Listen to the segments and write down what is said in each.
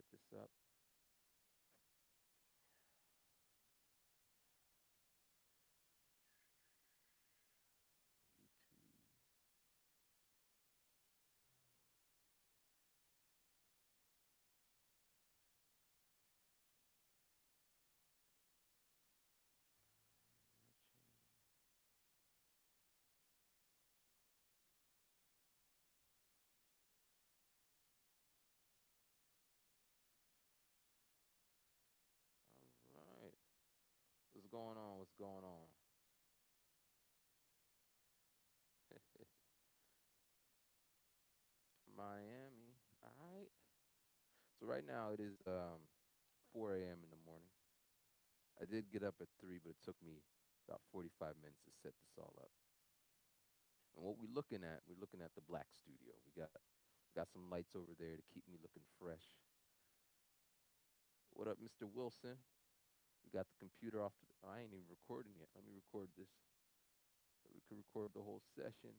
set this up. YouTube. My channel. All right. What's going on? What's going on? Miami. All right. So right now it is 4 a.m. in the morning. I did get up at 3, but it took me about 45 minutes to set this all up. And what we're looking at the black studio. We got some lights over there to keep me looking fresh. What up, Mr. Wilson? We got the computer off. I ain't even recording yet. Let me record this so we can record the whole session.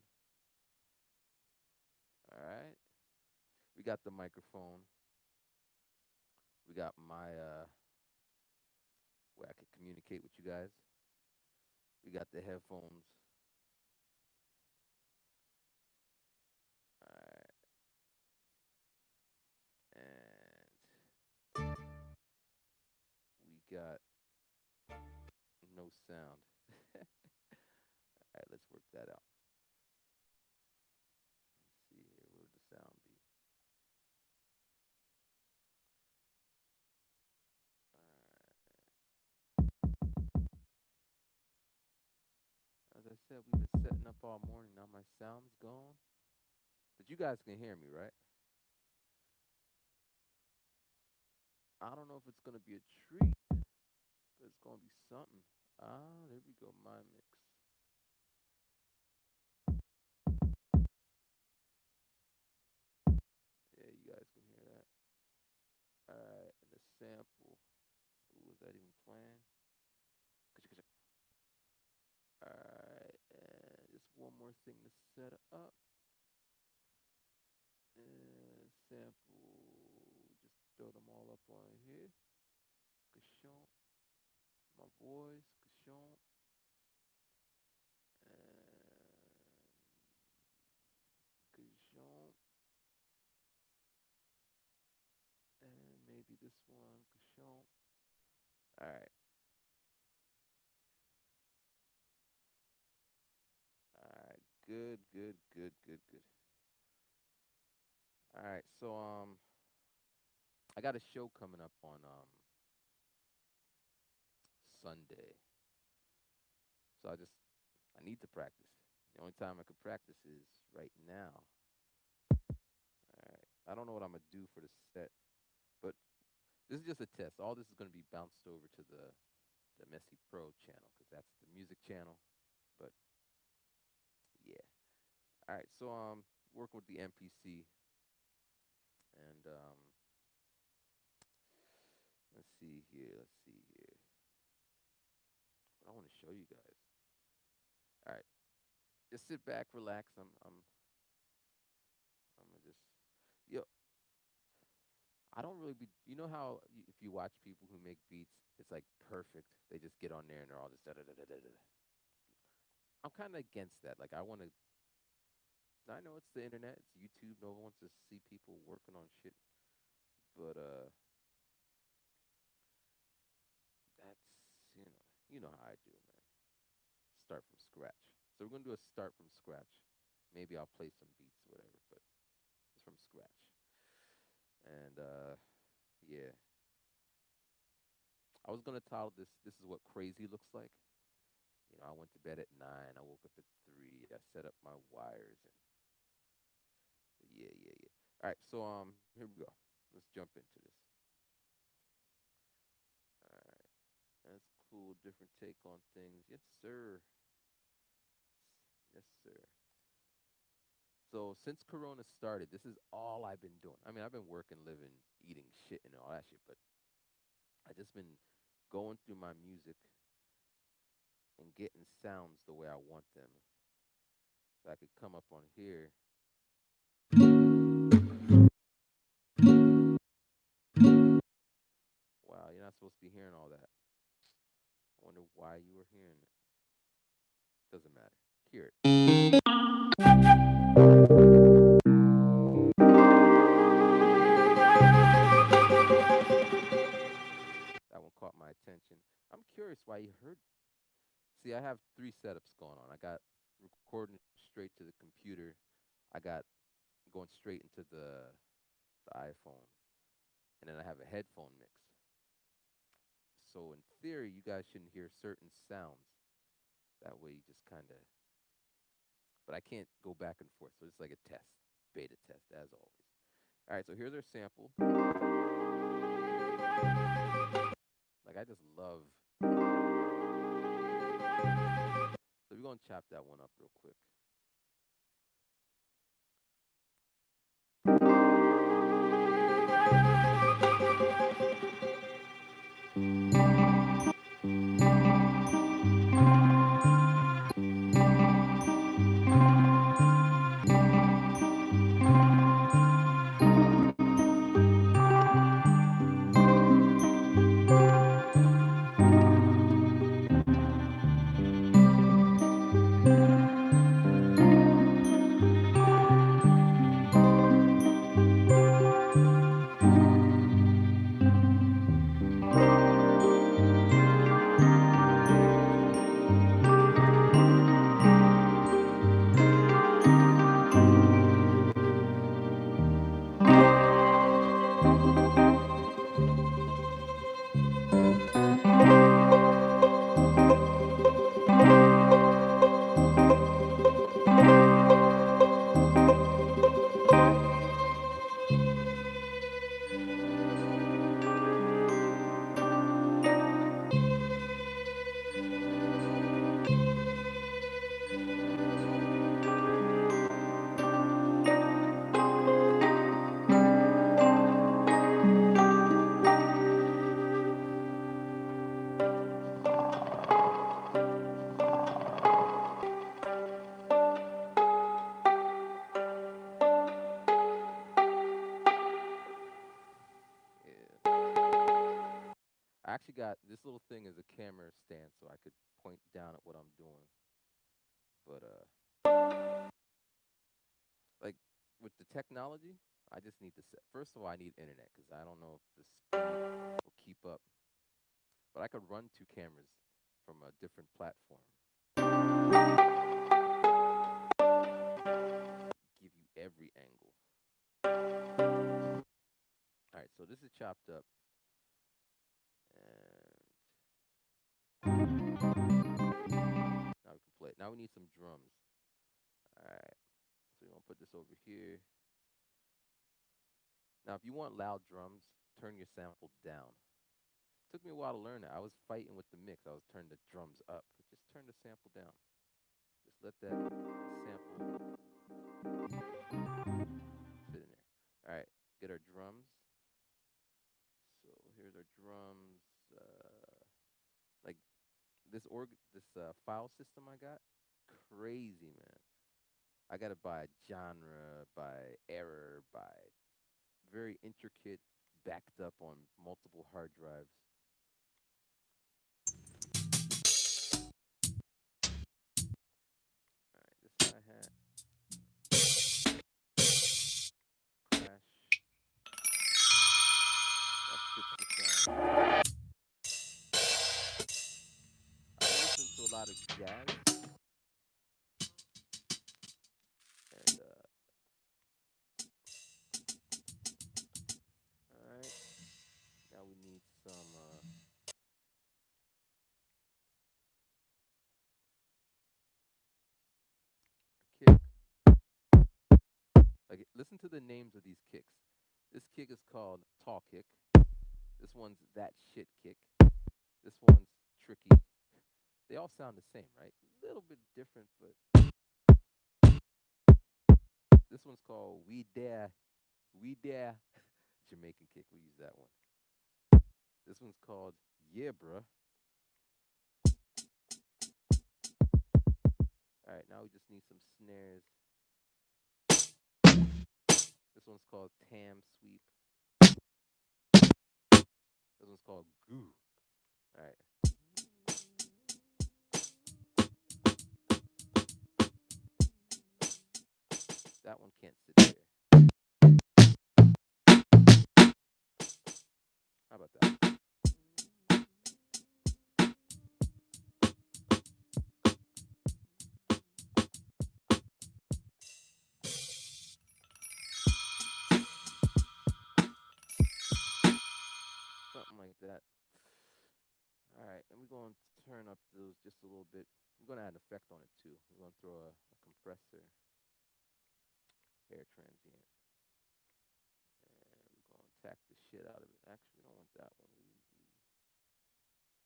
All right. We got the microphone. We got my where I can communicate with you guys. We got the headphones. All right. And we got no sound. All right, let's work that out. Let's see here. Where would the sound be? All right. As I said, we've been setting up all morning. Now my sound's gone. But you guys can hear me, right? I don't know if it's gonna be a treat, but it's gonna be something. Ah, there we go. My mix. Yeah, you guys can hear that. All right, and the sample. Ooh, is that even playing? All right, and just one more thing to set up. And sample. Just throw them all up on here. Kashon. My voice. Kashon. And Kashon. And maybe this one. Kashon. All right. All right. Good, good, good, good, good. All right. So I got a show coming up on Sunday. So I need to practice. The only time I could practice is right now. All right. I don't know what I'm gonna do for the set, but this is just a test. All this is gonna be bounced over to the Messy Pro channel because that's the music channel. But yeah. All right. So working with the MPC and let's see here. Let's see here. What I want to show you guys. All right. Just sit back, relax. I'm gonna just yo. I don't really be. You know how if you watch people who make beats, it's like perfect. They just get on there and they're all just da da da da da da. I'm kind of against that. Like I want to. I know it's the internet, it's YouTube. No one wants to see people working on shit, but that's you know how I do, man. Start from scratch. So we're gonna do a start from scratch. Maybe I'll play some beats or whatever, but it's from scratch. And yeah, I was gonna title this. This is what crazy looks like. I went to bed at 9. I woke up at 3. I set up my wires and yeah, yeah, yeah. All right, so here we go. Let's jump into this. All right, that's cool. Different take on things. Yes, sir. Yes, sir. So since Corona started, this is all I've been doing. I mean, I've been working, living, eating shit and all that shit, but I just been going through my music and getting sounds the way I want them. So I could come up on here You're not supposed to be hearing all that. I wonder why you were hearing it. Doesn't matter. Hear it. That one caught my attention. I'm curious why you heard. See, I have three setups going on. I got recording straight to the computer. I got going straight into the iPhone, and then I have a headphone mix. So in theory, you guys shouldn't hear certain sounds. That way, you just kind of. But I can't go back and forth, so it's like a test, beta test, as always. All right, so here's our sample. Like I just love. So we're gonna chop that one up real quick. Yeah. I actually got this little thing as a camera stand, so I could point down at what I'm doing. But like with the technology, I just need to set. First of all, I need internet because I don't know if the speed will keep up. But I could run two cameras from a different platform, give you every angle. All right, so this is chopped up, and now we can play it. Now we need some drums. All right, so we're gonna put this over here. Now, if you want loud drums, turn your sample down. Took me a while to learn that. I was fighting with the mix. I was turning the drums up. But just turn the sample down. Just let that sample sit in there. All right, get our drums. So here's our drums. Like this file system I got, crazy man. I got it by genre, by error, by very intricate, backed up on multiple hard drives. All right, this hi hat, crash. That fits the sound. I listen to a lot of jazz, and all right, now we need some kick. Like, listen to the names of these kicks. This kick is called tall kick. This one's that shit kick. This one's tricky. They all sound the same, right? A little bit different, but this one's called we dare. Jamaican kick. We use that one. This one's called yeah, bruh. All right, now we just need some snares. This one's called tam sweep. This one's called Goo. All right. That one can't sit there. How about that? Something like that. All right, and we're going to turn up those just a little bit. We're going to add an effect on it too. We're going to throw a compressor, hair transient, and we're going to tack the shit out of it. Actually, we don't want that one.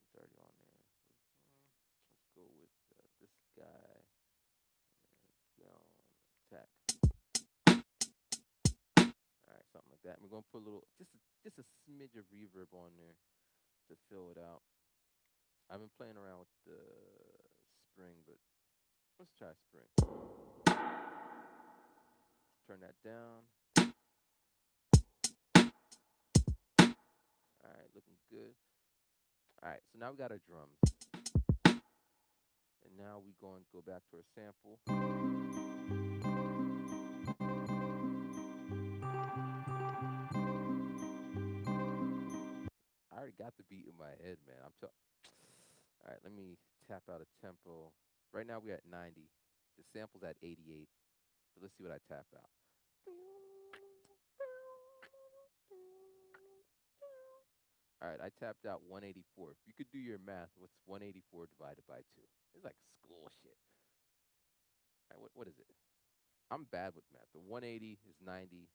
It's already on there. Let's go with this guy and go tack. All right, something like that. And we're going to put a little, just a smidge of reverb on there to fill it out. I've been playing around with the spring, but let's try spring. Turn that down. All right, looking good. All right, so now we got our drums. And now we're going to go back to our sample. I already got the beat in my head, man. All right, let me tap out a tempo. Right now we're at 90. The sample's at 88. But let's see what I tap out. All right, I tapped out 184. If you could do your math, what's 184 divided by 2? It's like school shit. All right, what is it? I'm bad with math. The 180 is 90,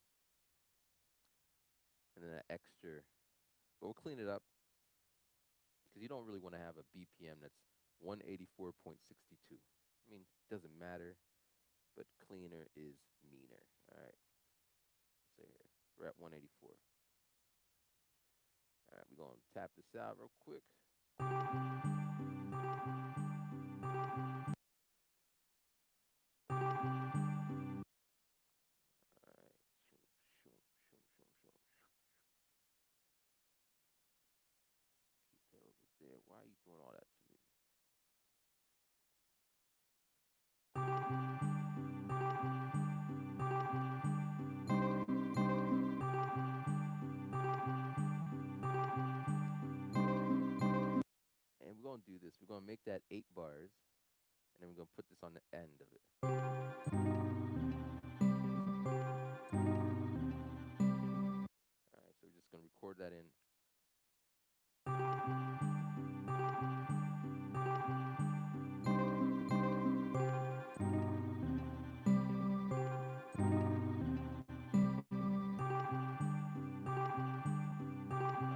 and then an extra. But we'll clean it up because you don't really want to have a BPM that's 184.62. I mean, it doesn't matter, but cleaner is meaner. All right, so here we're at 184. All right, we're gonna tap this out real quick. All right, shoom, shoom, shoom, shoom, shoom. Keep that over there. Why are you doing all that to me? And we're gonna do this. We're gonna make that 8 bars, and then we're gonna put this on the end of it. All right, so we're just gonna record that in. All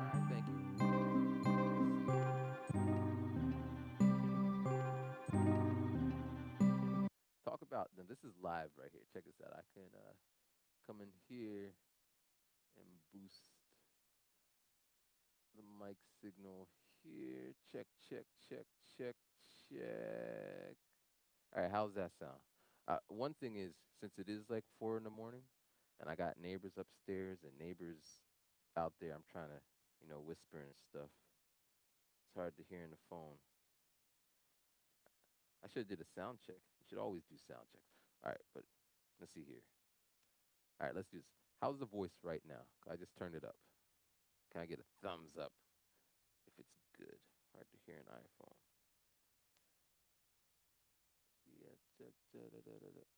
right, thank you. Talk about them. This is live right here. Check this out. I can come in here and boost the mic signal here. Check, check, check, check, check. All right, how's that sound? One thing is, since it is like 4 in the morning, and I got neighbors upstairs and neighbors out there, I'm trying to, whisper and stuff. It's hard to hear in the phone. I should have did a sound check. You should always do sound checks. All right, but let's see here. All right, let's do this. How's the voice right now? I just turned it up. Can I get a thumbs up if it's good? Hard to hear an iPhone. Yeah, da, da, da, da, da.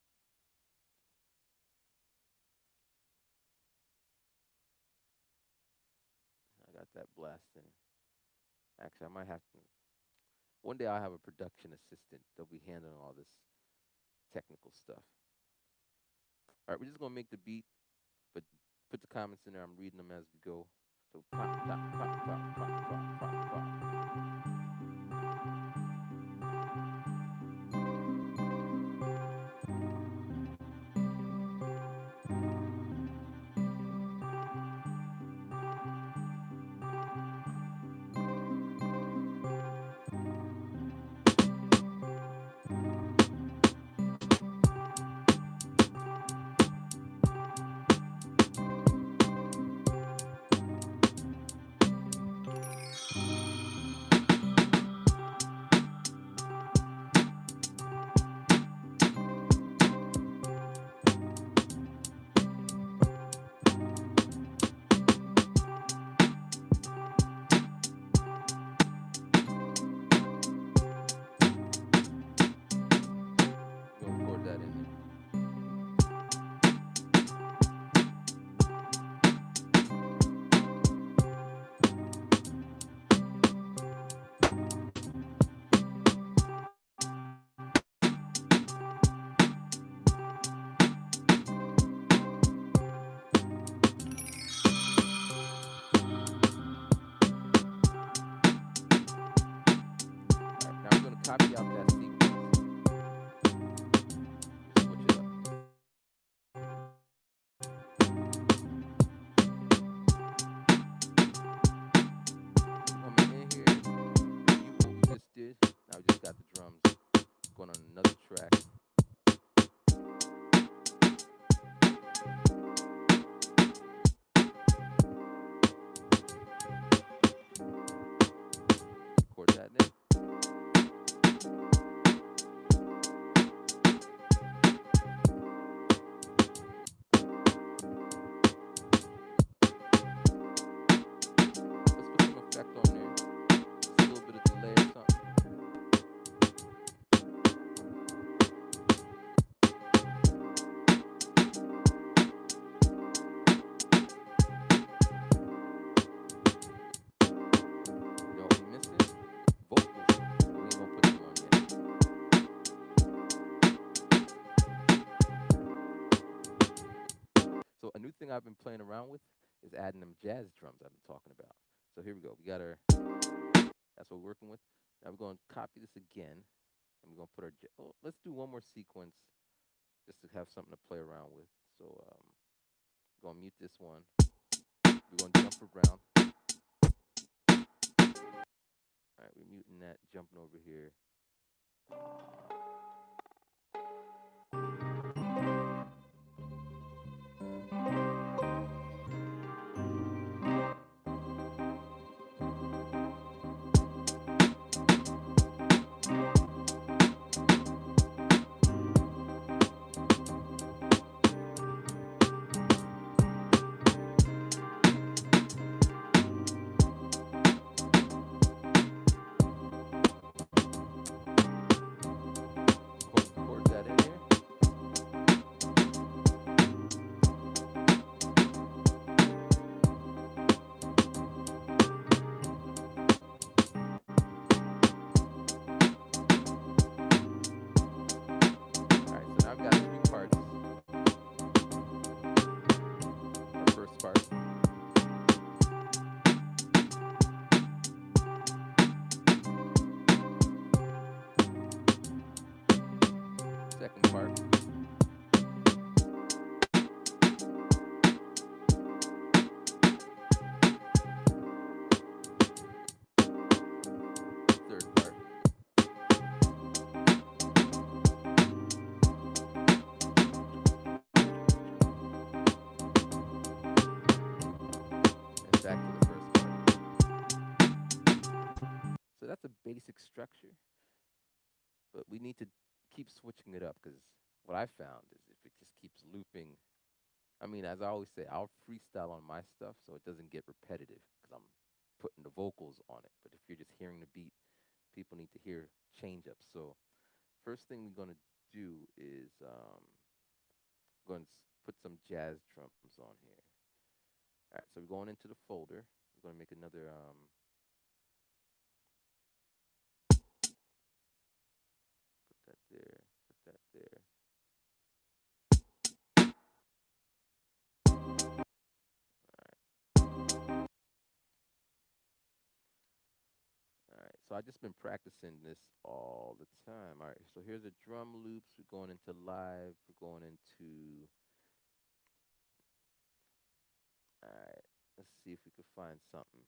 I got that blasting. Actually, I might have to. One day I'll have a production assistant. They'll be handling all this technical stuff. All right, we're just gonna make the beat, but put the comments in there. I'm reading them as we go. So pop, pop, pop, pop, pop, pop, pop, pop. So a new thing I've been playing around with is adding them jazz drums I've been talking about. So here we go. We got our, that's what we're working with. Now we're going to copy this again, and we're going to put our, oh, let's do one more sequence just to have something to play around with. So we're going to mute this one. We're going to jump around. All right, we're muting that, jumping over here. Chord that in here. All right, so now I've got three parts. Our first part. Second part. Third part. And back to the first part. So that's a basic structure, but we need to keep switching it up because what I found is if it just keeps looping, I mean, as I always say, I'll freestyle on my stuff so it doesn't get repetitive because I'm putting the vocals on it. But if you're just hearing the beat, people need to hear change ups. So first thing we're going to do is going to put some jazz drums on here. All right, so we're going into the folder. We're going to make another put that there, put that there. All right, so I've just been practicing this all the time. All right, so here's the drum loops. We're going into live. We're going into. All right, let's see if we can find something.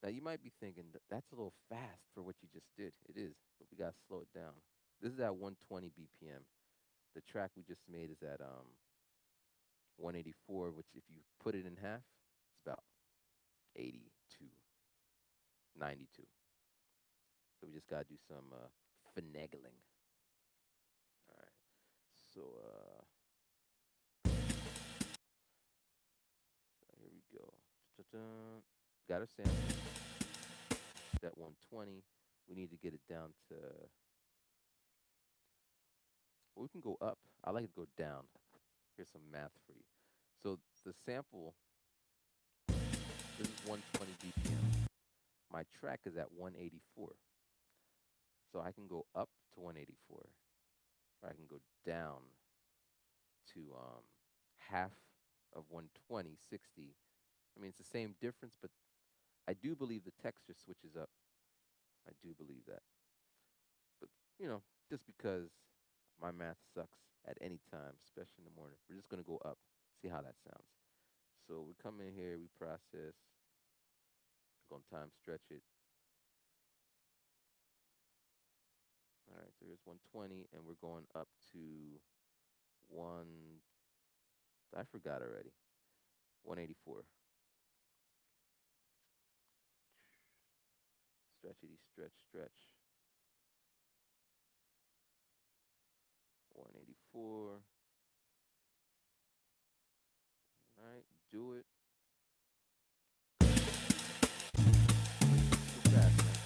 Now you might be thinking that's a little fast for what you just did. It is, but we gotta slow it down. This is at 120 BPM. The track we just made is at 184, which if you put it in half, it's about 82, 92. So we just gotta do some finagling. All right. So here we go. Ta-ta-ta. Got our sample. It's at 120. We need to get it down to. Well, we can go up. I like to go down. Here's some math for you. So the sample, this is 120 BPM. My track is at 184. So I can go up to 184, or I can go down to half of 120, 60. I mean, it's the same difference, but I do believe the texture switches up. I do believe that. But, just because my math sucks at any time, especially in the morning, we're just going to go up, see how that sounds. So we come in here, we process, we're going to time stretch it. All right, so here's 120, and we're going up to I forgot already, 184. Stretchity, stretch, stretch. 184. All right, do it. Too fast, man.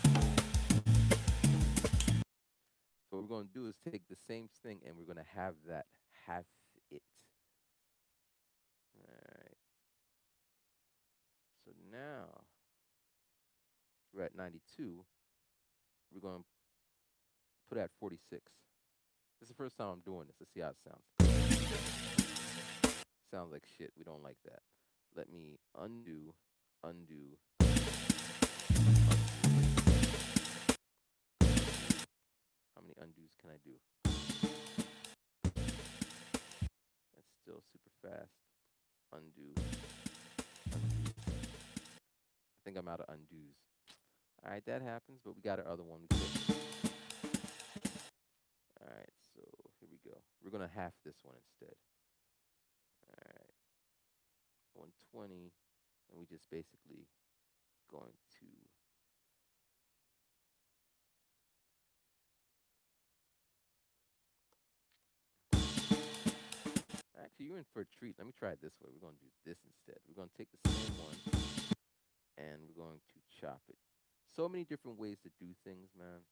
So what we're going to do is take the same thing and we're going to have that half it. All we're at 92. We're going to put it at 46. This is the first time I'm doing this. Let's see how it sounds. Sounds like shit. We don't like that. Let me undo, undo, how many undos can I do? That's still super fast. Undo, undo. I think I'm out of undos. All right, that happens, but we got our other one. All right, so here we go. We're going to half this one instead. All right, 120, and we just basically going to actually, you're in for a treat. Let me try it this way. We're going to do this instead. We're going to take the same one and we're going to chop it. So many different ways to do things, man.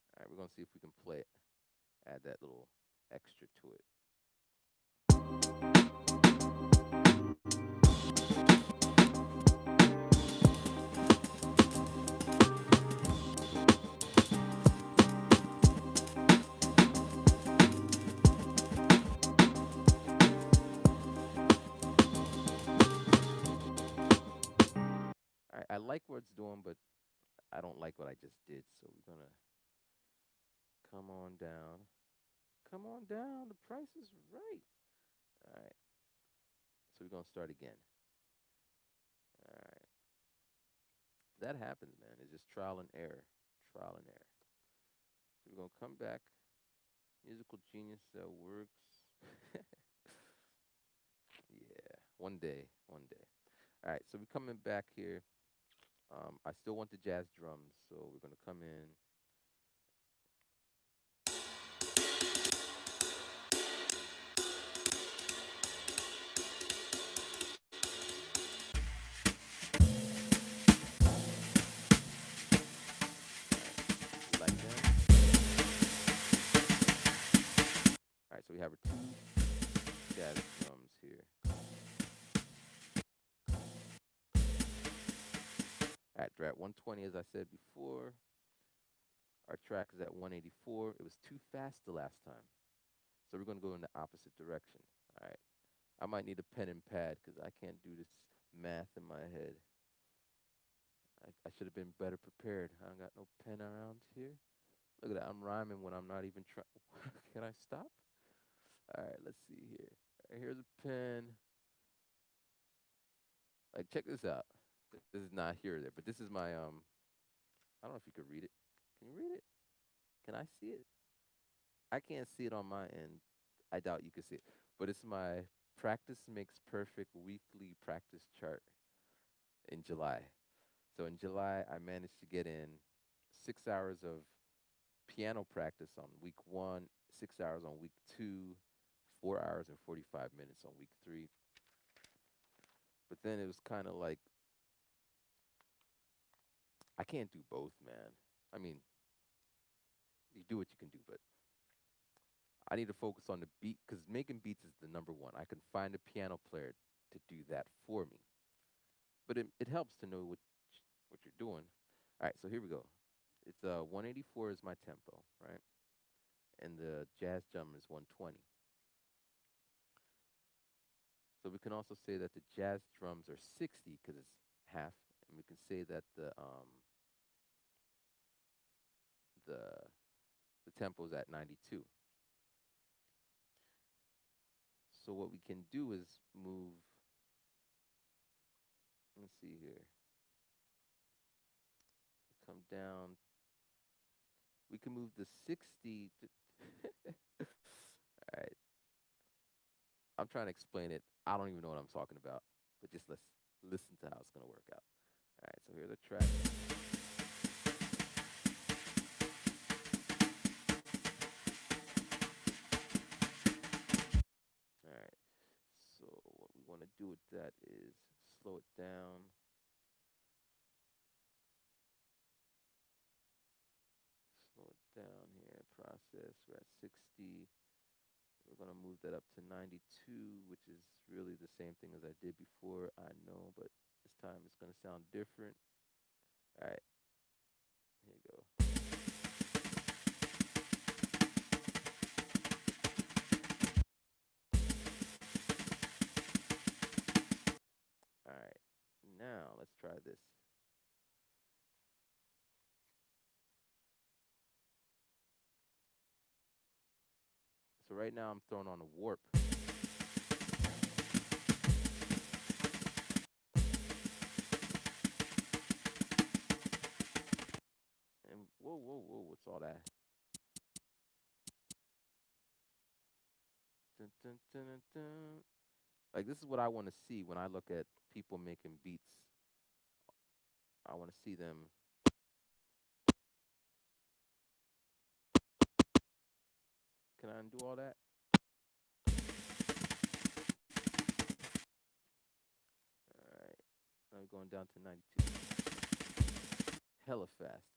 All right, we're going to see if we can play it. Add that little extra to it. All right, I like what it's doing, but I don't like what I just did. So we're going to come on down. Come on down. The price is right. All right. So we're going to start again. All right. That happens, man. It's just trial and error. Trial and error. So we're going to come back. Musical genius that works. Yeah. One day. One day. All right. So we're coming back here. I still want the jazz drums. So we're going to come in. Like that. All right. So we have our two jazz drums here. All right. They're at 120, as I said before. Our track is at 184. It was too fast the last time. So we're going to go in the opposite direction. All right. I might need a pen and pad because I can't do this math in my head. I should have been better prepared. I don't got no pen around here. Look at that. I'm rhyming when I'm not even trying. Can I stop? All right, let's see here. All right, here's a pen. Like, check this out. This is not here or there, but this is my I don't know if you could read it. Can you read it? Can I see it? I can't see it on my end. I doubt you can see it. But it's my practice makes perfect weekly practice chart in July. So in July, I managed to get in 6 hours of piano practice on week 1, 6 hours on week 2, 4 hours and 45 minutes on week 3. But then it was kind of like, I can't do both, man. I mean, you do what you can do, but I need to focus on the beat because making beats is the number one. I can find a piano player to do that for me. But it helps to know what you're doing. All right, so here we go. It's 184 is my tempo, right? And the jazz drum is 120. So we can also say that the jazz drums are 60 because it's half, and we can say that the the tempo is at 92. So what we can do is move. Let's see here. Come down. We can move the 60 to all right. I'm trying to explain it. I don't even know what I'm talking about, but just let's listen to how it's gonna work out. All right, so here's a track. All right, so what we want to do with that is slow it down. Slow it down here. process. We're at 60. We're going to move that up to 92, which is really the same thing as I did before. I know, but this time it's going to sound different. All right, here we go. All right, now let's try this. So right now I'm throwing on a warp. And whoa, whoa, whoa, what's all that? Dun, dun, dun, dun, dun. Like, this is what I want to see when I look at people making beats. I want to see them. Can I undo all that? All right. Now we're going down to 92. Hella fast.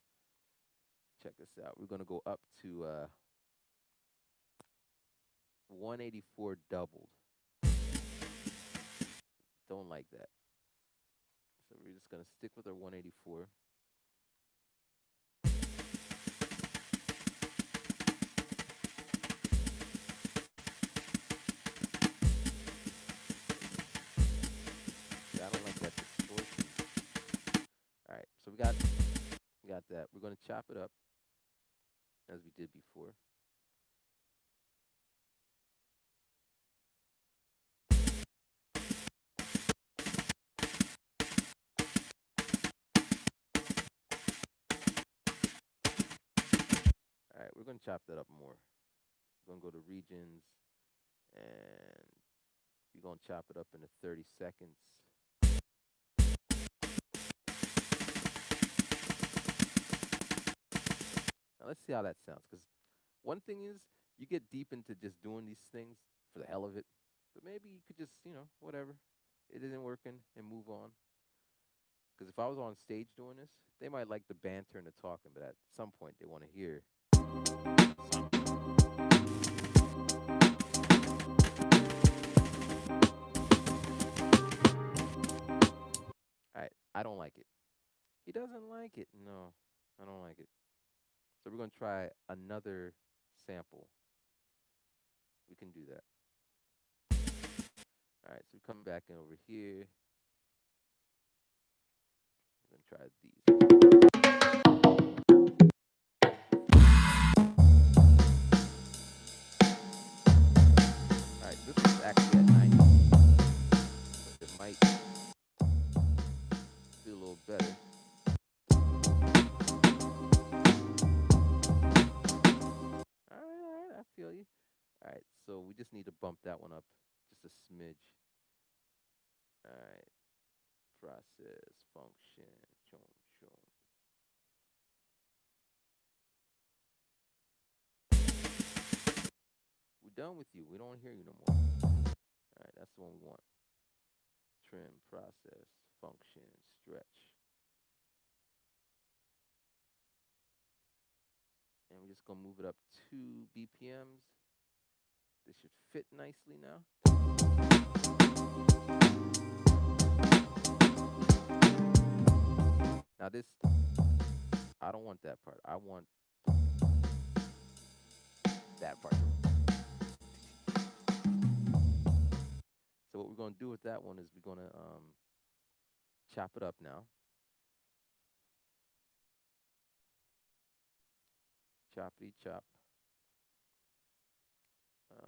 Check this out. We're going to go up to 184 doubled. Don't like that. So we're just going to stick with our 184. Yeah, I don't like that distortion. All right, so we got that. We're going to chop it up as we did before. All right, we're going to chop that up more. We're going to go to regions, and we're going to chop it up into 30 seconds. Now let's see how that sounds, because one thing is, you get deep into just doing these things for the hell of it, but maybe you could just, whatever. It isn't working and move on. Because if I was on stage doing this, they might like the banter and the talking, but at some point they want to hear something. All right, I don't like it. He doesn't like it. No, I don't like it. So we're going to try another sample. We can do that. All right, so we come back in over here. We're going to try these. All right, this is actually at 90. So it might be a little better. All right, I feel you. All right, so we just need to bump that one up just a smidge. All right, process, function, chom, chom. We're done with you. We don't want to hear you no more. All right, that's the one we want. Trim, process, function, stretch. And we're just going to move it up 2 BPMs. This should fit nicely now. Now this, I don't want that part. I want that part. So what we're going to do with that one is we're going to chop it up now. Choppity chop.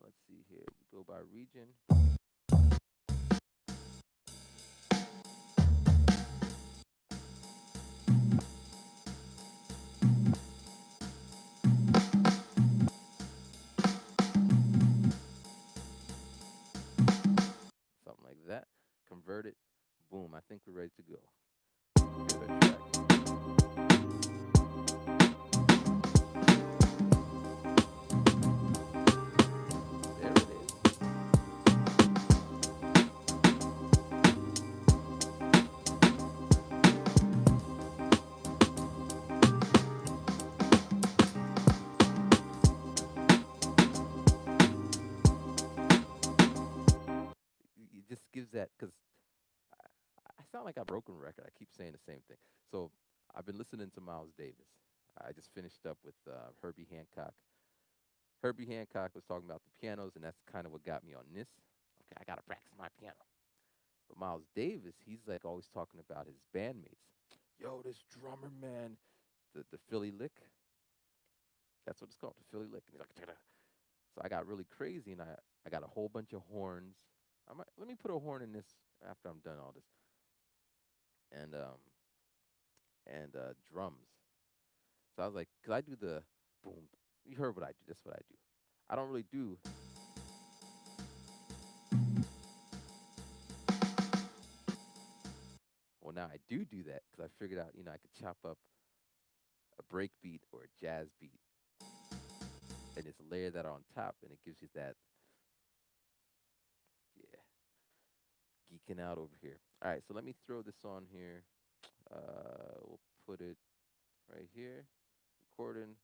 Let's see here. We go by region. Something like that. Convert it. Boom. I think we're ready to go. Give it a track. There it is. sound like a broken record. I keep saying the same thing. So I've been listening to Miles Davis. I just finished up with Herbie Hancock. Herbie Hancock was talking about the pianos, and that's kind of what got me on this. Okay, I gotta practice my piano. But Miles Davis, he's like always talking about his bandmates. Yo, this drummer man, the Philly lick. That's what it's called, the Philly lick. And he's like, "Ta-da." So I got really crazy, and I got a whole bunch of horns. Let me put a horn in this after I'm done all this, and drums. So I was like, cause I do the boom. You heard what I do. That's what I do. I don't really do. Well, now I do that because I figured out, I could chop up a break beat or a jazz beat and just layer that on top, and it gives you that, yeah, geeking out over here. All right, so let me throw this on here. We'll put it right here. Recording.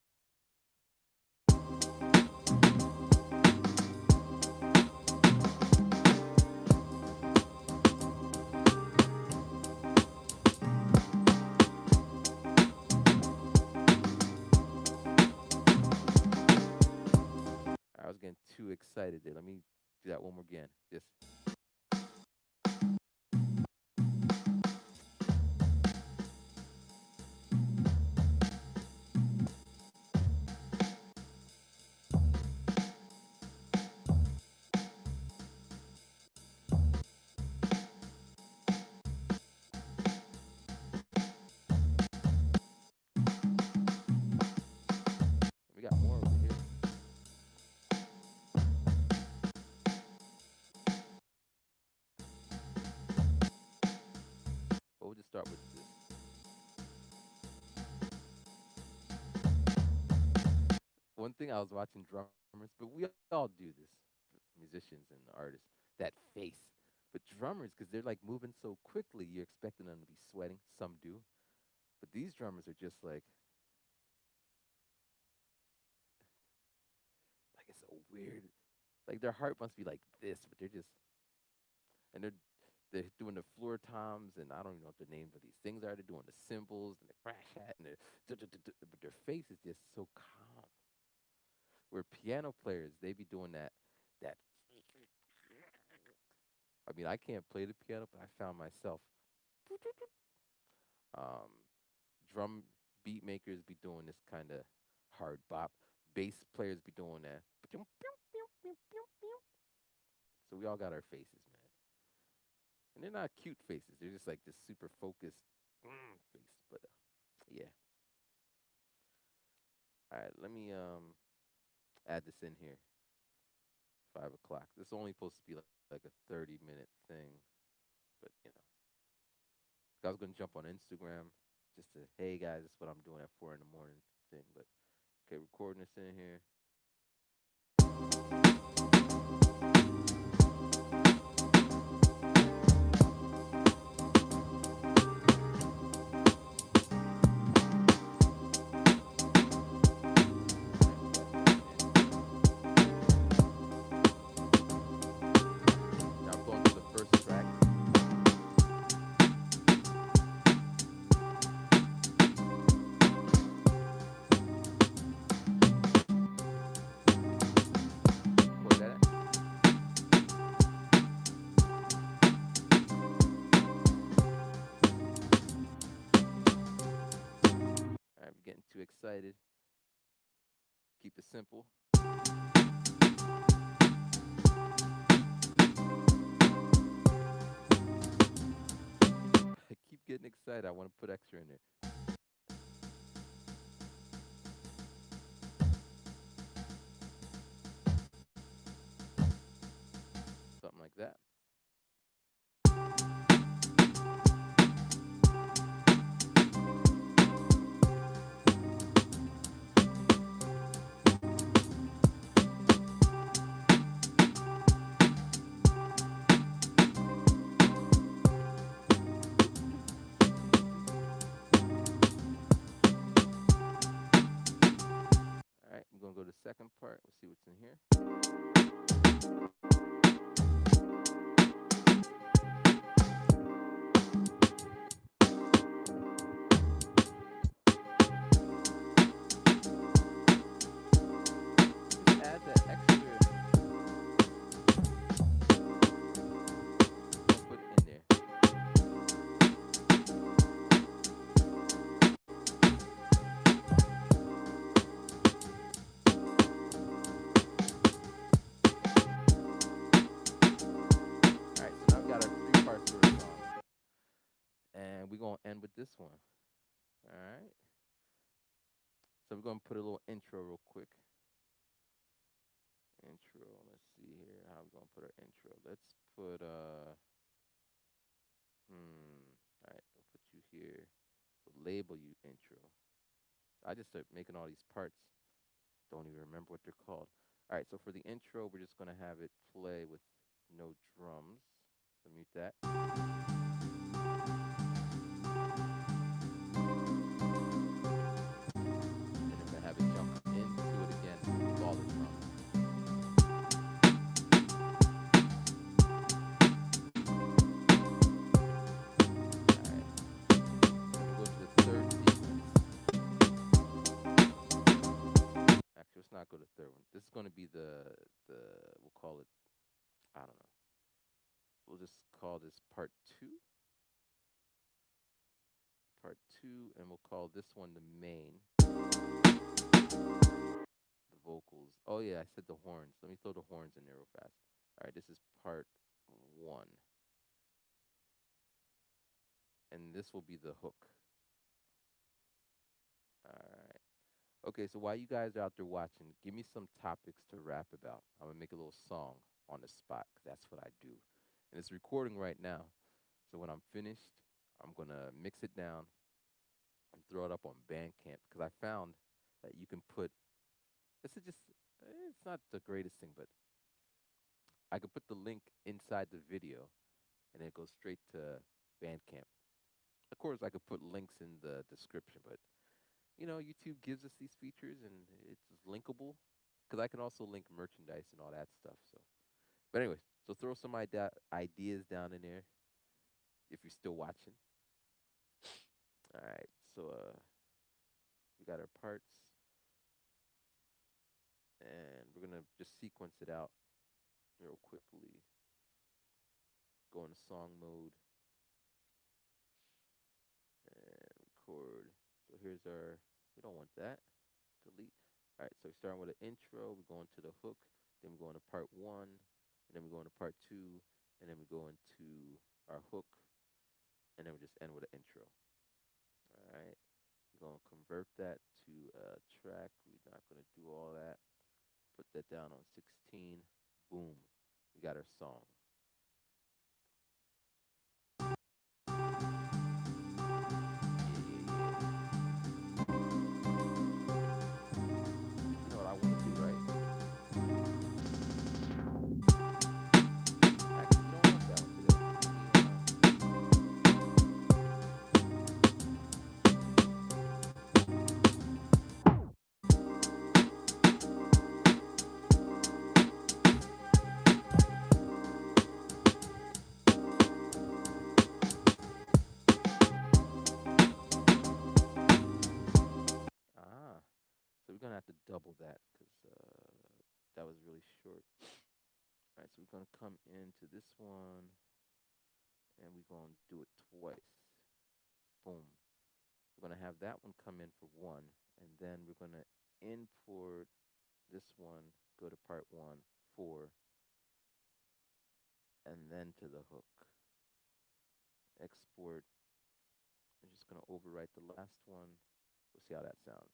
I was getting too excited there. Let me do that one more again. Just we got more over here. But we'll just start with this. One thing I was watching drummers, but we all do this, musicians and artists, that face. But drummers, because they're like moving so quickly, you're expecting them to be sweating. Some do. But these drummers are just like it's so weird. Like their heart must be like this, but and they're doing the floor toms, and I don't even know what the names of these things are. They're doing the cymbals and the crash hat, and but their face is just so calm. Where piano players, they be doing that. I mean, I can't play the piano, but I found myself um, drum beat makers be doing this kind of hard bop. Bass players be doing that. So we all got our faces, man. And they're not cute faces. They're just like this super focused face. But yeah. All right, let me add this in here. 5 o'clock. This is only supposed to be like a 30-minute thing, but I was gonna jump on Instagram just to, hey guys, this is what I'm doing at 4 in the morning thing. But okay, recording this in here. Now I'm going to the first track. Record that. All right, we're getting too excited. Keep it simple. I keep getting excited. I want to put extra in there. Something like that. All right, I'm gonna go to the second part. We'll see what's in here. this one. All right. So we're gonna put a little intro real quick. Intro. Let's see here. How we gonna put our intro? Let's put All right. I'll put you here. We'll label you intro. I just start making all these parts. Don't even remember what they're called. All right. So for the intro, we're just gonna have it play with no drums. So mute that. And I'm gonna have it jump into it again with all the drums. All right. Then we'll go to the third sequence. Actually, let's not go to the third one. This is gonna be the we'll call it, I don't know. We'll just call this part two. Part two, and we'll call this one the main. The vocals. Oh yeah, I said the horns. Let me throw the horns in there real fast. All right, this is part one, and this will be the hook. All right. Okay, so while you guys are out there watching, give me some topics to rap about. I'm gonna make a little song on the spot, 'cause that's what I do, and it's recording right now. So when I'm finished, I'm gonna mix it down and throw it up on Bandcamp, because I found that you can put, this is just, it's not the greatest thing, but I could put the link inside the video and it goes straight to Bandcamp. Of course, I could put links in the description, but YouTube gives us these features and it's linkable, because I can also link merchandise and all that stuff. So, but anyways, so throw some ideas down in there if you're still watching. All right, so we got our parts, and we're gonna just sequence it out real quickly. Go into song mode and record. So here's our, we don't want that. Delete. All right, so we're starting with an intro. We're going to the hook. Then we're going to part one. And then we go into part two. And then we go into our hook. And then we just end with an intro. All right. We're going to convert that to a track. We're not going to do all that. Put that down on 16. Boom. We got our song. You know what I want to do, right? Actually, we don't want that one today. So we're going to have to double that, because that was really short. All right, so we're going to come into this one, and we're going to do it twice. Boom. We're going to have that one come in for one, and then we're going to import this one, go to part one, four, and then to the hook. Export. I'm just going to overwrite the last one. We'll see how that sounds.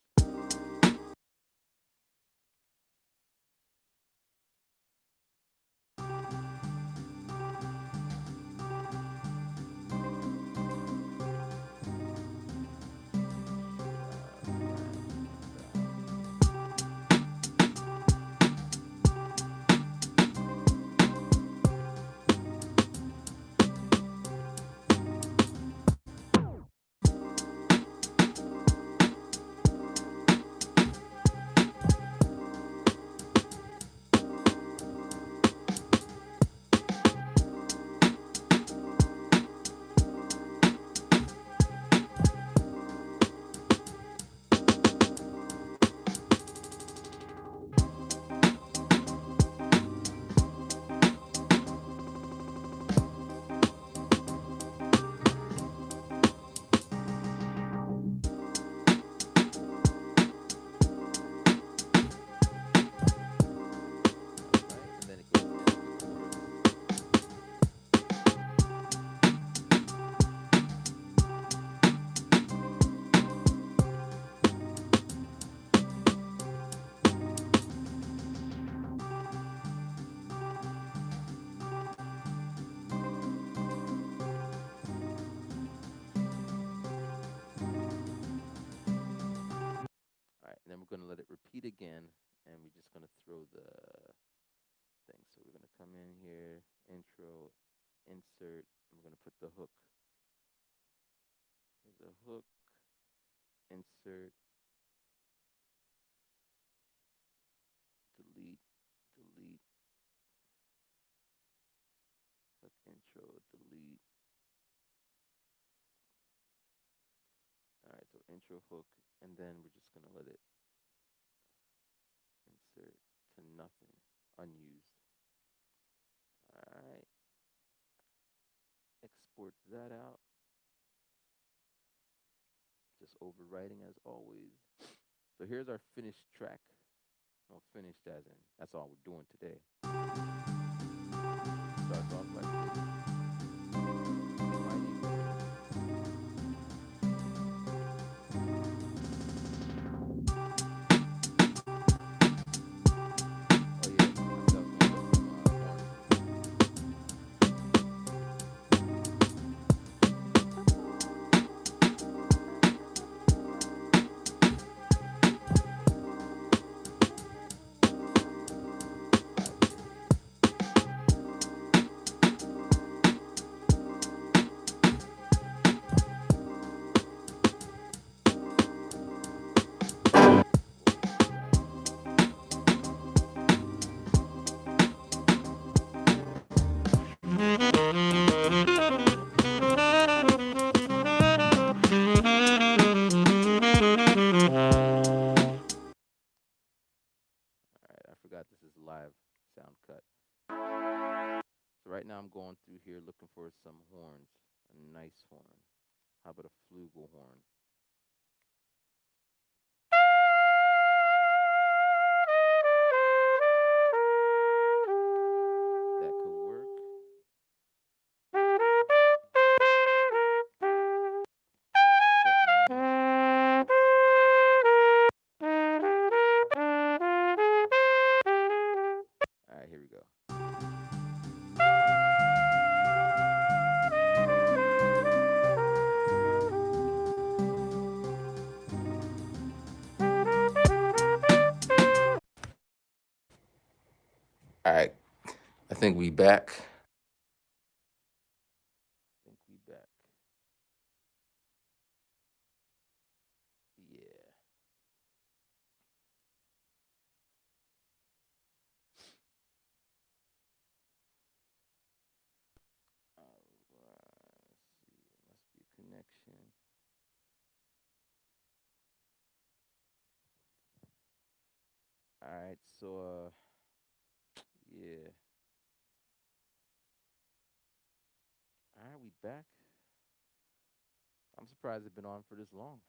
then we're gonna let it repeat again, and we're just gonna throw the thing. So we're gonna come in here, intro, insert. And we're gonna put the hook. Here's a hook, insert, delete, delete, hook, intro, delete. All right, so intro, hook, and then we're just gonna let it insert to nothing, unused. All right, export that out. Just overwriting as always. So here's our finished track. Well, finished as in that's all we're doing today. Starts off like this. Oh yeah, all right, I forgot this is live sound cut. So right now I'm going through here looking for some horns. A nice horn. How about a flugelhorn? That could work. All right, here we go. All right, I think we back. I think we back. Yeah. All right. Let's see. It must be a connection. All right. So yeah. All right, we back. I'm surprised it's been on for this long.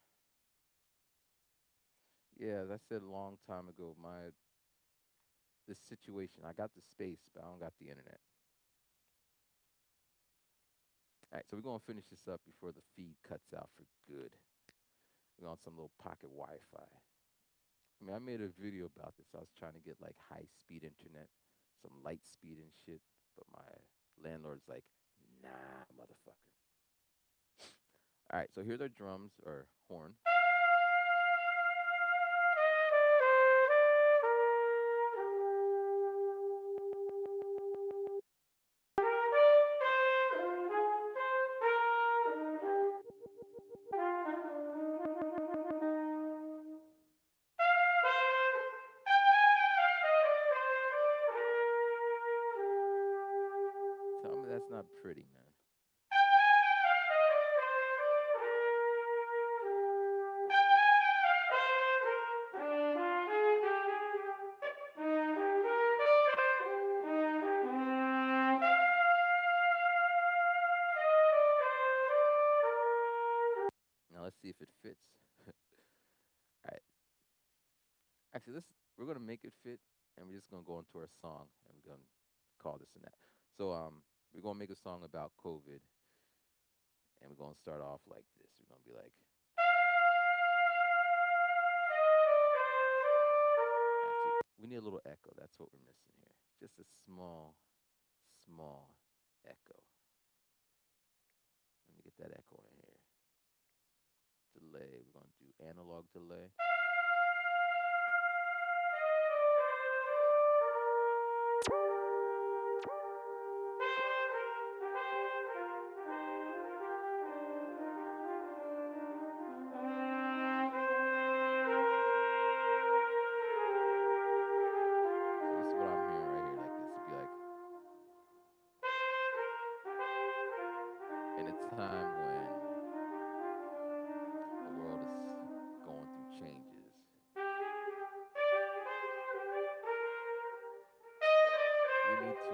Yeah, as I said a long time ago, my this situation, I got the space, but I don't got the internet. All right, so we're gonna finish this up before the feed cuts out for good. We're on some little pocket Wi-Fi. I mean, I made a video about this. I was trying to get like high-speed internet, some light speed and shit, but my landlord's like, nah, motherfucker. All right, so here's our drums or horn. Tell me that's not pretty, man. Now let's see if it fits. All right. Actually, we're gonna make it fit, and we're just gonna go into our song, and we're gonna call this and that. So we're gonna make a song about COVID, and we're gonna start off like this. We're gonna be like, actually, we need a little echo. That's what we're missing here. Just a small, small echo. Let me get that echo in here. Delay. We're gonna do analog delay.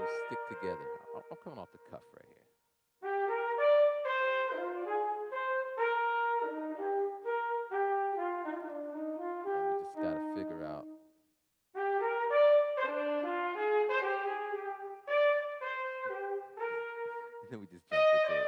will stick together. I'm coming off the cuff right here. And we just got to figure out, and then we just jump into it.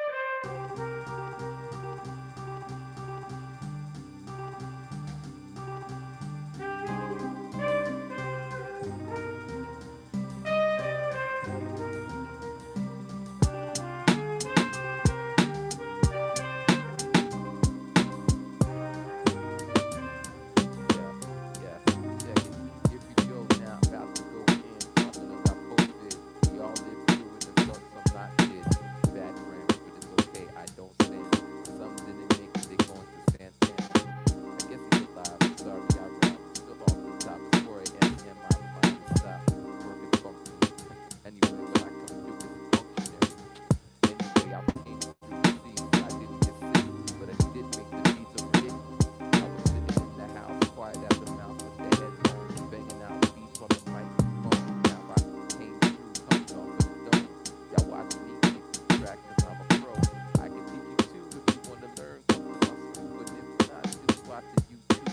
Yeah, yeah. Check it. Here we go now. About to go in. Talking about COVID. We all lived through it and thought some not did. Bad grammar, but it's okay. I don't stand it. Some didn't make it. They going to Santana. I guess he's alive. Sorry, I ran. Still off the top. It's 4 a.m. and my mind is stopped. Working function. Anyway, what I come do is functionary. Anyway, I came through the scenes. I didn't get sick, but I did make the beats of it. I was sitting in the house, quiet as a mouse with the headphones, banging out beats on the microphone. Now I came through, coming off of the dome. Y'all watch me make this track 'cause I'm a pro. I can teach you too if you want to learn. Come to my school, but if not, just watch the YouTube.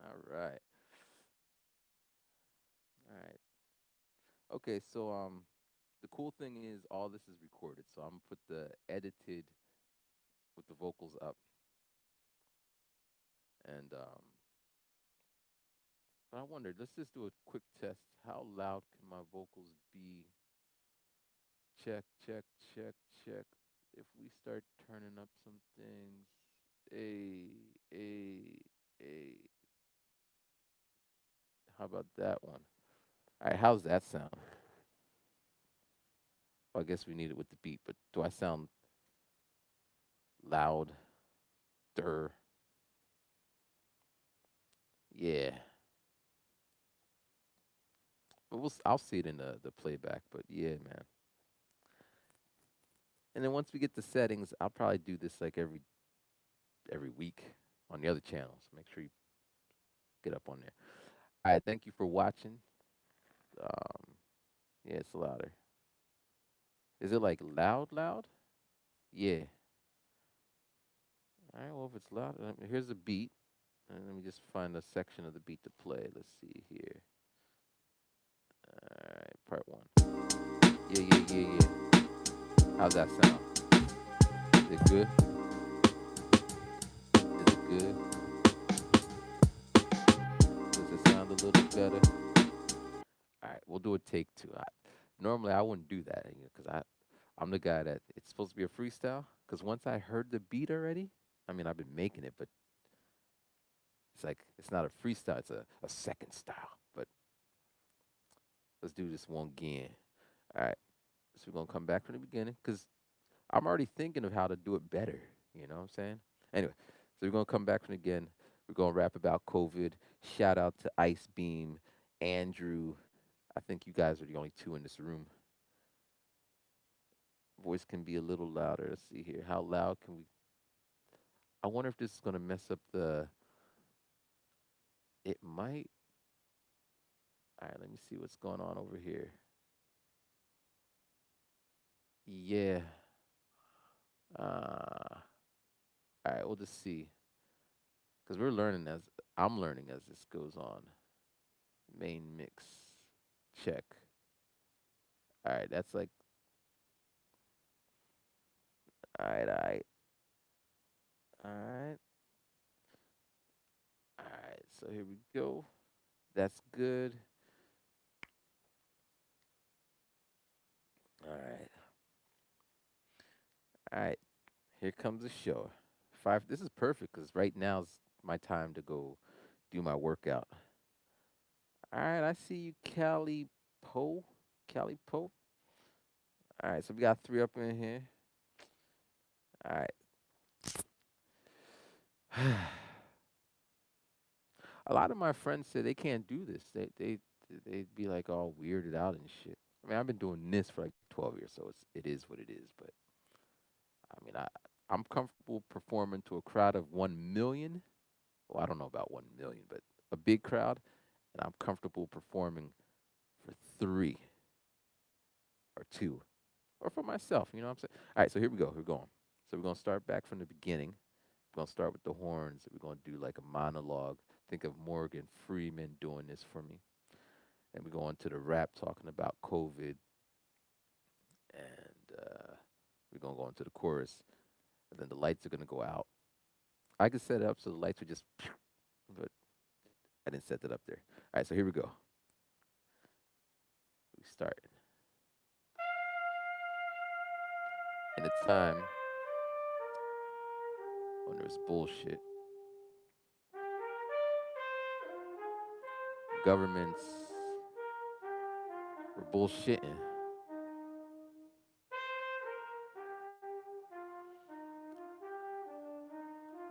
All right, all right. Okay, so the cool thing is all this is recorded, so I'm gonna put the edited with the vocals up, and but I wondered, let's just do a quick test. How loud can my vocals be? Check, check, check, check. If we start turning up some things, a, a, how about that one? All right, how's that sound? Well, I guess we need it with the beat, but do I sound loud? Der. Yeah. But I'll see it in the playback, but yeah, man. And then once we get the settings, I'll probably do this like every week on the other channels. Make sure you get up on there. All right, thank you for watching. Um, yeah, it's louder. Is it like loud, loud? Yeah. All right. Well, if it's loud, here's a beat. And let me just find a section of the beat to play. Let's see here. All right, part one. Yeah, yeah, yeah, yeah. How's that sound? Is it good? Is it good? Does it sound a little better? All right, we'll do a take two. Normally, I wouldn't do that, because I'm the guy that it's supposed to be a freestyle. Because once I heard the beat already, I mean, I've been making it, but it's like it's not a freestyle; it's a second style. But let's do this one again. All right, so we're gonna come back from the beginning because I'm already thinking of how to do it better. You know what I'm saying? Anyway, so we're gonna come back from again. We're gonna rap about COVID. Shout out to Ice Beam, Andrew. I think you guys are the only two in this room. Voice can be a little louder. Let's see here. How loud can we? I wonder if this is gonna mess up the. It might. All right, let me see what's going on over here. Yeah. All right, we'll just see. Because I'm learning as this goes on. Main mix. Check. All right, that's like. All right, all right. All right. All right, so here we go. That's good. All right. All right. Here comes the show. 5. This is perfect because right now's my time to go do my workout. All right, I see you, Cali Poe. Cali Poe. All right, so we got 3 up in here. All right. A lot of my friends say they can't do this. They'd be like all weirded out and shit. I mean, I've been doing this for like 12 years, so it is what it is. But I mean, I'm comfortable performing to a crowd of 1 million. Well, I don't know about 1 million, but a big crowd, and I'm comfortable performing for 3 or 2 or for myself. You know what I'm saying? All right, so here we go. We're going. So we're gonna start back from the beginning. We're gonna start with the horns. We're gonna do like a monologue. Think of Morgan Freeman doing this for me. And we go into the rap talking about COVID, and we're gonna go into the chorus, and then the lights are gonna go out. I could set it up so the lights would just, but I didn't set that up there. All right, so here we go. We start in a time when there's bullshit, governments were bullshitting.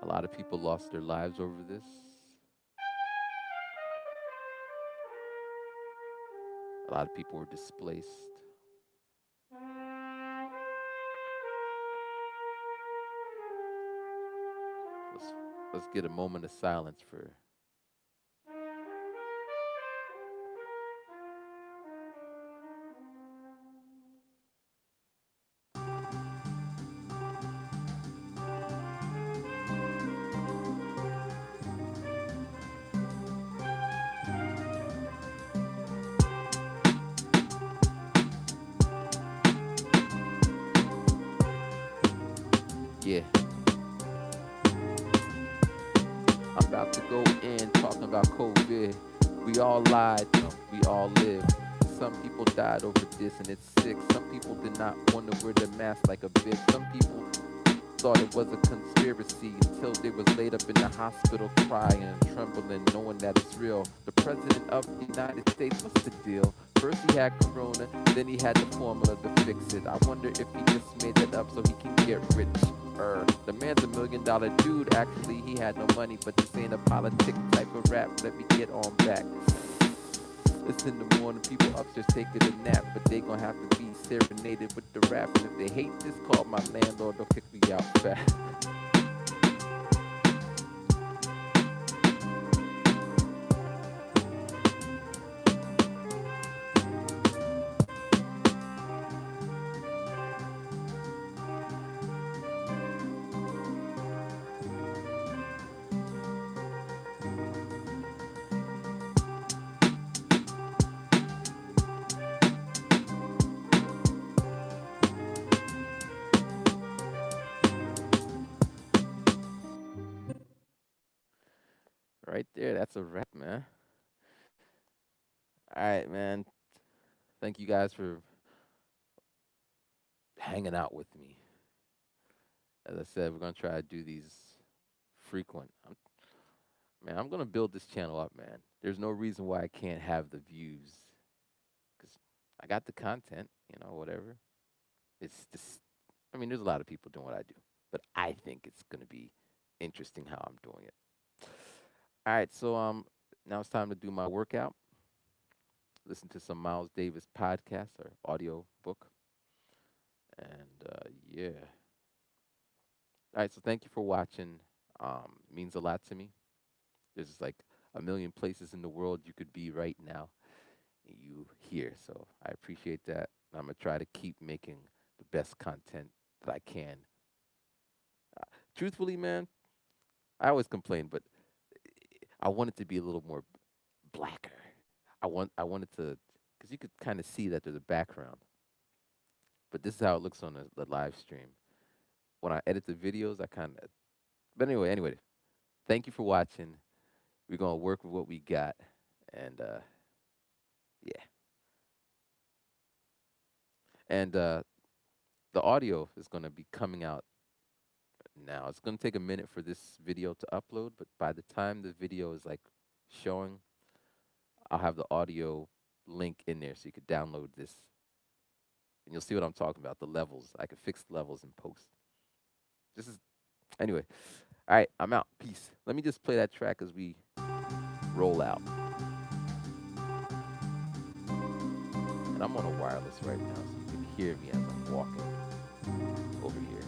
A lot of people lost their lives over this. A lot of people were displaced. Let's let's get a moment of silence for. Yeah, I'm about to go in talking about COVID. We all lied, no, we all lived. Some people died over this and it's sick. Some people did not want to wear the mask like a bitch. Some people thought it was a conspiracy until they was laid up in the hospital crying and trembling, knowing that it's real. The president of the United States, what's the deal? First he had corona, then he had the formula to fix it. I wonder if he just made that up so he can get rich. The man's $1 million dude. Actually, he had no money, but this ain't a politic type of rap. Let me get on back. It's in the morning, people upstairs taking a nap, but they gon' have to be serenaded with the rap. And if they hate this, call my landlord, they'll kick me out fast. Right there, that's a rap, man. All right, man. Thank you guys for hanging out with me. As I said, we're gonna try to do these frequent. Man, I'm gonna build this channel up, man. There's no reason why I can't have the views, cause I got the content, whatever. It's just, I mean, there's a lot of people doing what I do, but I think it's gonna be interesting how I'm doing it. All right, so now it's time to do my workout. Listen to some Miles Davis podcast or audio book, and yeah. All right, so thank you for watching. It means a lot to me. There's like a million places in the world you could be right now, and you here. So I appreciate that. I'm gonna try to keep making the best content that I can. Truthfully, man, I always complain, but I want it to be a little more blacker. I want it to, because you could kind of see that there's a background. But this is how it looks on the live stream. When I edit the videos, I kind of. But anyway, thank you for watching. We're gonna work with what we got, and yeah, and the audio is gonna be coming out now. It's gonna take a minute for this video to upload, but by the time the video is like showing, I'll have the audio link in there so you could download this, and you'll see what I'm talking about. The levels. I can fix the levels in post. This is anyway. All right, I'm out. Peace. Let me just play that track as we roll out. And I'm on a wireless right now, so you can hear me as I'm walking over here.